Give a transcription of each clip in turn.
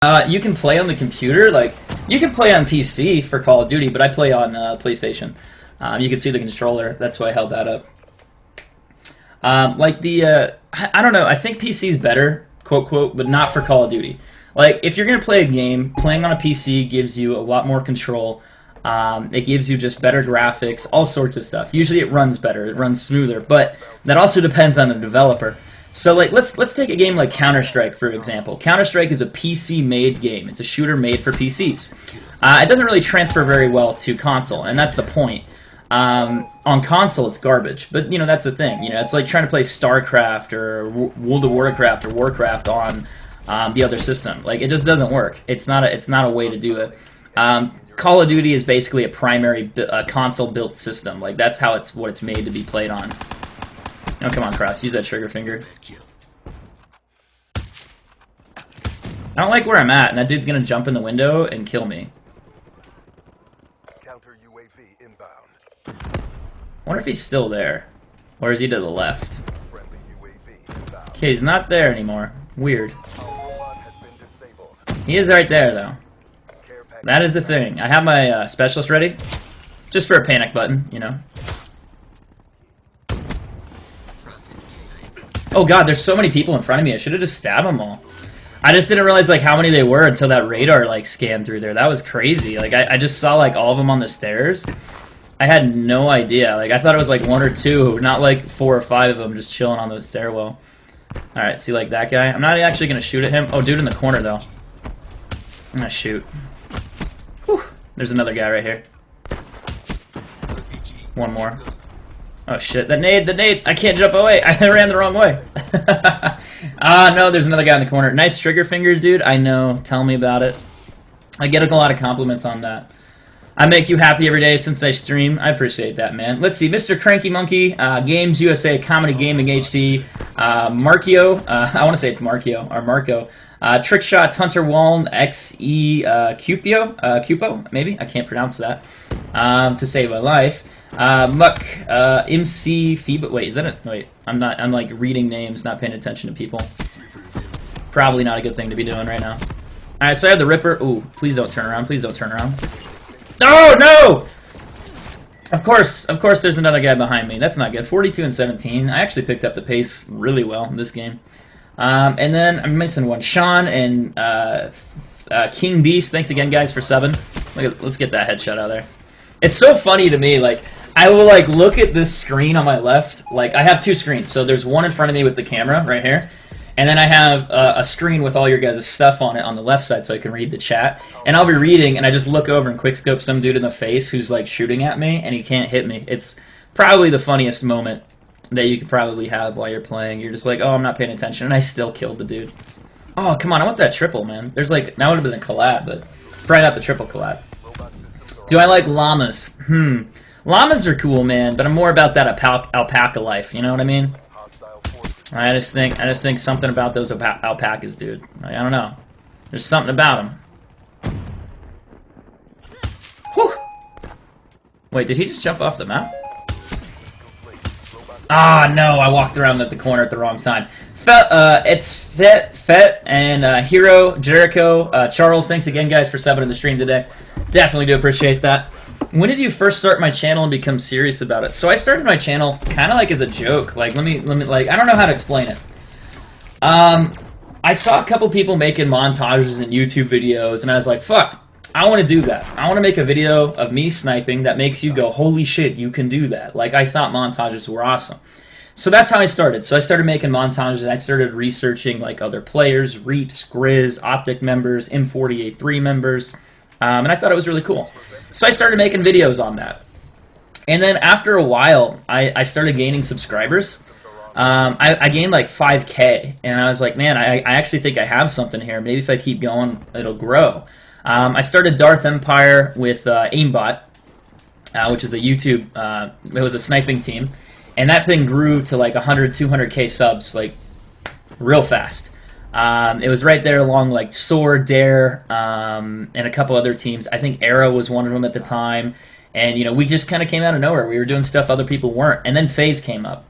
You can play on the computer, like, you can play on PC for Call of Duty, but I play on PlayStation. You can see the controller, that's why I held that up. I don't know, I think PC's better, quote, quote, but not for Call of Duty. Like, if you're going to play a game, playing on a PC gives you a lot more control. It gives you just better graphics, all sorts of stuff. Usually it runs better, it runs smoother, but that also depends on the developer. So like let's take a game like Counter-Strike for example. Counter-Strike is a PC-made game. It's a shooter made for PCs. It doesn't really transfer very well to console, and that's the point. On console, it's garbage, but you know that's the thing. You know, it's like trying to play StarCraft or World of Warcraft or Warcraft on the other system. Like it just doesn't work. It's not a way to do it. Call of Duty is basically a primary console-built system. Like that's how what it's made to be played on. Oh, come on, Cross. Use that trigger finger. I don't like where I'm at, and that dude's gonna jump in the window and kill me. Counter UAV inbound. I wonder if he's still there. Or is he to the left? Friendly UAV inbound. Okay, he's not there anymore. Weird. Our robot has been disabled. He is right there, though. Care package. That is the thing. I have my specialist ready. Just for a panic button, you know. Oh god, there's so many people in front of me. I should have just stabbed them all. I just didn't realize like how many they were until that radar like scanned through there. That was crazy. Like I just saw like all of them on the stairs. I had no idea. Like I thought it was like one or two, not like 4 or 5 of them just chilling on the stairwell. All right, see like that guy. I'm not actually gonna shoot at him. Oh, dude in the corner though. I'm gonna shoot. Whew. There's another guy right here. One more. Oh shit, the nade, I can't jump away. I ran the wrong way. No, there's another guy in the corner. Nice trigger fingers, dude. I know, tell me about it. I get a lot of compliments on that. I make you happy every day since I stream. I appreciate that, man. Let's see, Mr. Cranky Monkey, Games USA, Comedy Gaming HD, Markio, I want to say it's Markio, or Marco, Trick Shots, Hunter Wallen, XE, Cupo, maybe? I can't pronounce that, to save my life. Muck, MC Feeble. Wait, is that it? Wait, I'm like reading names, not paying attention to people. Probably not a good thing to be doing right now. Alright, so I have the Ripper. Ooh, please don't turn around. Please don't turn around. No, no! Of course, there's another guy behind me. That's not good. 42 and 17. I actually picked up the pace really well in this game. And then I'm missing one. Sean and King Beast. Thanks again, guys, for subbing. Let's get that headshot out of there. It's so funny to me, like, I will, like, look at this screen on my left, like, I have 2 screens, so there's one in front of me with the camera, right here, and then I have a screen with all your guys' stuff on it on the left side so I can read the chat, and I'll be reading, and I just look over and quickscope some dude in the face who's, like, shooting at me, and he can't hit me. It's probably the funniest moment that you could probably have while you're playing. You're just like, oh, I'm not paying attention, and I still killed the dude. Oh, come on, I want that triple, man. There's, like, that would have been a collab, but probably not the triple collab. Do I like llamas? Llamas are cool, man, but I'm more about that alpaca life, you know what I mean? I just think something about those alpacas, dude. Like, I don't know. There's something about them. Whew! Wait, did he just jump off the map? Ah, no, I walked around at the corner at the wrong time. It's Fet, and Hero, Jericho, Charles, thanks again, guys, for subbing in the stream today. Definitely do appreciate that. When did you first start my channel and become serious about it? So I started my channel kind of like as a joke. Like, let me, like, I don't know how to explain it. I saw a couple people making montages and YouTube videos, and I was like, fuck, I want to do that. I want to make a video of me sniping that makes you go, holy shit, you can do that. Like, I thought montages were awesome. So that's how I started. So I started making montages. I started researching, like, other players, Reaps, Grizz, Optic members, M40A3 members, and I thought it was really cool. So I started making videos on that. And then after a while, I started gaining subscribers. I gained like 5K, and I was like, man, I actually think I have something here. Maybe if I keep going, it'll grow. I started Darth Empire with Aimbot, which is a YouTube, it was a sniping team. And that thing grew to like 100, 200K subs, like real fast. It was right there along like Sword, Dare, and a couple other teams. I think Arrow was one of them at the time. And, you know, we just kind of came out of nowhere. We were doing stuff other people weren't. And then FaZe came up,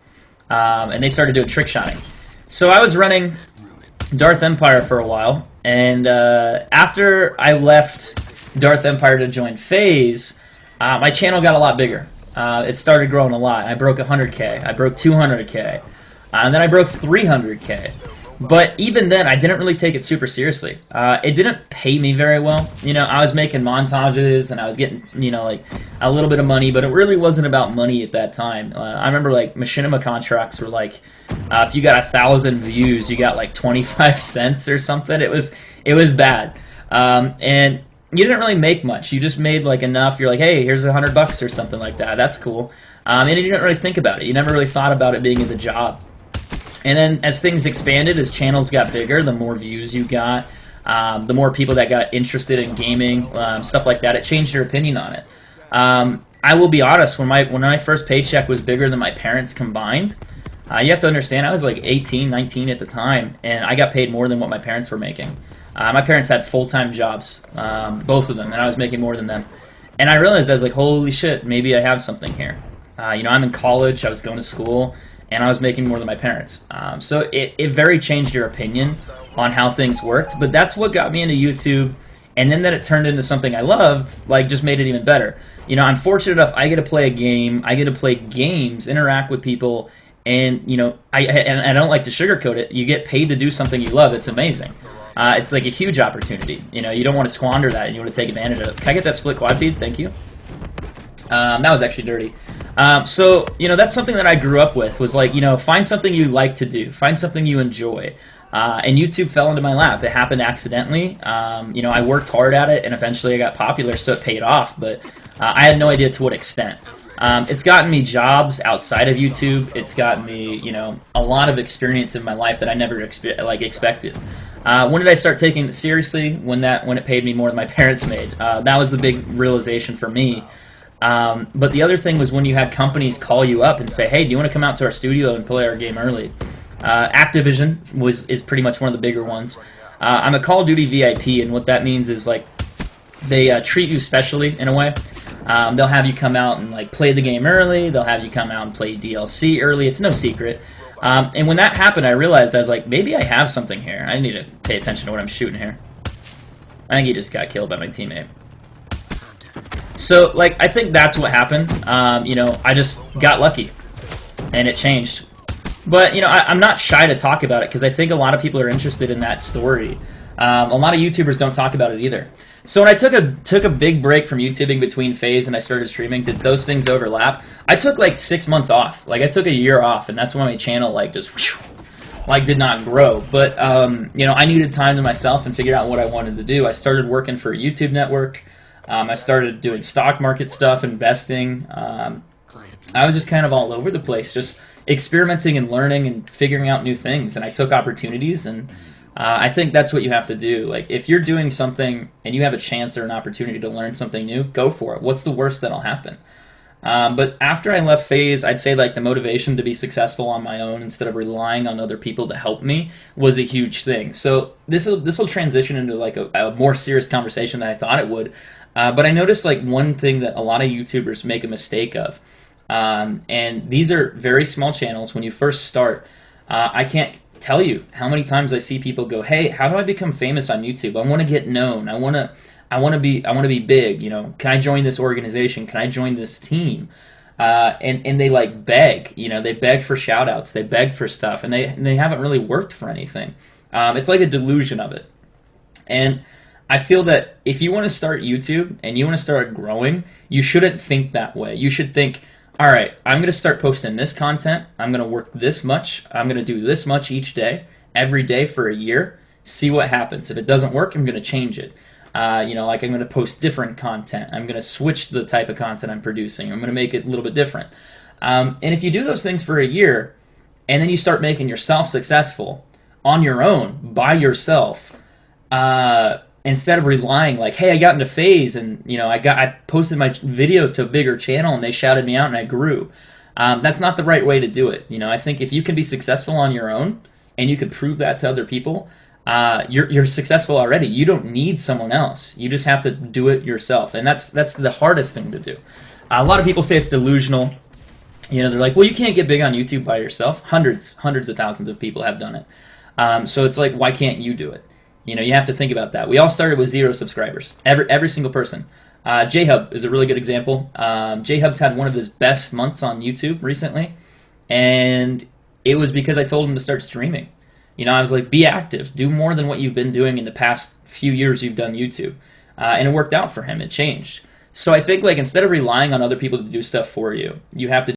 and they started doing trick shotting. So I was running Darth Empire for a while, And after I left Darth Empire to join FaZe, my channel got a lot bigger. It started growing a lot. I broke 100K. I broke 200K. And then I broke 300K. But even then, I didn't really take it super seriously. It didn't pay me very well. You know, I was making montages and I was getting, you know, like a little bit of money, but it really wasn't about money at that time. I remember like machinima contracts were like, if you got 1,000 views, you got like 25 cents or something. It was bad. And you didn't really make much. You just made like enough. You're like, hey, here's $100 or something like that. That's cool. And you didn't really think about it. You never really thought about it being as a job. And then as things expanded, as channels got bigger, the more views you got, the more people that got interested in gaming, stuff like that. It changed your opinion on it. I will be honest, when my first paycheck was bigger than my parents combined, you have to understand I was like 18, 19 at the time, and I got paid more than what my parents were making. My parents had full-time jobs, both of them, and I was making more than them. And I realized, I was like, holy shit, maybe I have something here. You know, I'm in college, I was going to school, and I was making more than my parents. So it very changed your opinion on how things worked, but that's what got me into YouTube, and then that it turned into something I loved, like, just made it even better. You know, I'm fortunate enough, I get to play a game, I get to play games, interact with people, and, you know, I don't like to sugarcoat it. You get paid to do something you love, it's amazing. It's like a huge opportunity. You know, you don't want to squander that, and you want to take advantage of it. Can I get that split quad feed? Thank you. That was actually dirty. So, you know, that's something that I grew up with, was like, you know, find something you like to do. Find something you enjoy. And YouTube fell into my lap. It happened accidentally. You know, I worked hard at it, and eventually I got popular, so it paid off, but I had no idea to what extent. It's gotten me jobs outside of YouTube. It's gotten me, you know, a lot of experience in my life that I never expected. When did I start taking it seriously? When it paid me more than my parents made. That was the big realization for me. But the other thing was when you had companies call you up and say, hey, do you want to come out to our studio and play our game early? Activision is pretty much one of the bigger ones. I'm a Call of Duty VIP, and what that means is, like, they treat you specially in a way. They'll have you come out and, like, play the game early. They'll have you come out and play DLC early. It's no secret. And when that happened, I realized, I was like, maybe I have something here. I need to pay attention to what I'm shooting here. I think he just got killed by my teammate. So, like, I think that's what happened. You know, I just got lucky, and it changed. But, you know, I'm not shy to talk about it, because I think a lot of people are interested in that story. A lot of YouTubers don't talk about it either. So when I took a big break from YouTubing between FaZe and I started streaming, did those things overlap? I took like 6 months off. Like, I took a year off, and that's when my channel, like, just whoosh, like, did not grow. But, you know, I needed time to myself and figured out what I wanted to do. I started working for a YouTube network. I started doing stock market stuff, investing. I was just kind of all over the place, just experimenting and learning and figuring out new things. And I took opportunities, and I think that's what you have to do. Like, if you're doing something and you have a chance or an opportunity to learn something new, go for it. What's the worst that'll happen? But after I left FaZe, I'd say, like, the motivation to be successful on my own instead of relying on other people to help me was a huge thing. So this will transition into, like, a more serious conversation than I thought it would. But I noticed, like, one thing that a lot of YouTubers make a mistake of, and these are very small channels. When you first start, I can't tell you how many times I see people go, hey, how do I become famous on YouTube? I want to get known. I want to be big. You know, can I join this organization? Can I join this team? And they, like, beg. You know, they beg for shout outs. They beg for stuff, and they haven't really worked for anything. It's like a delusion of it. And I feel that if you want to start YouTube and you want to start growing, you shouldn't think that way. You should think, all right, I'm going to start posting this content. I'm going to work this much. I'm going to do this much each day, every day for a year. See what happens. If it doesn't work, I'm going to change it. You know, like, I'm going to post different content. I'm going to switch the type of content I'm producing. I'm going to make it a little bit different. And if you do those things for a year, and then you start making yourself successful on your own, by yourself, instead of relying, like, hey, I got into FaZe, and, you know, I posted my videos to a bigger channel, and they shouted me out, and I grew. That's not the right way to do it. You know, I think if you can be successful on your own, and you can prove that to other people, you're successful already. You don't need someone else. You just have to do it yourself, and that's the hardest thing to do. A lot of people say it's delusional. You know, they're like, well, you can't get big on YouTube by yourself. Hundreds of thousands of people have done it. So it's like, why can't you do it? You know, you have to think about that. We all started with 0 subscribers. Every single person. J-Hub is a really good example. J-Hub's had one of his best months on YouTube recently, and it was because I told him to start streaming. You know, I was like, be active. Do more than what you've been doing in the past few years you've done YouTube. And it worked out for him. It changed. So I think, like, instead of relying on other people to do stuff for you, you have to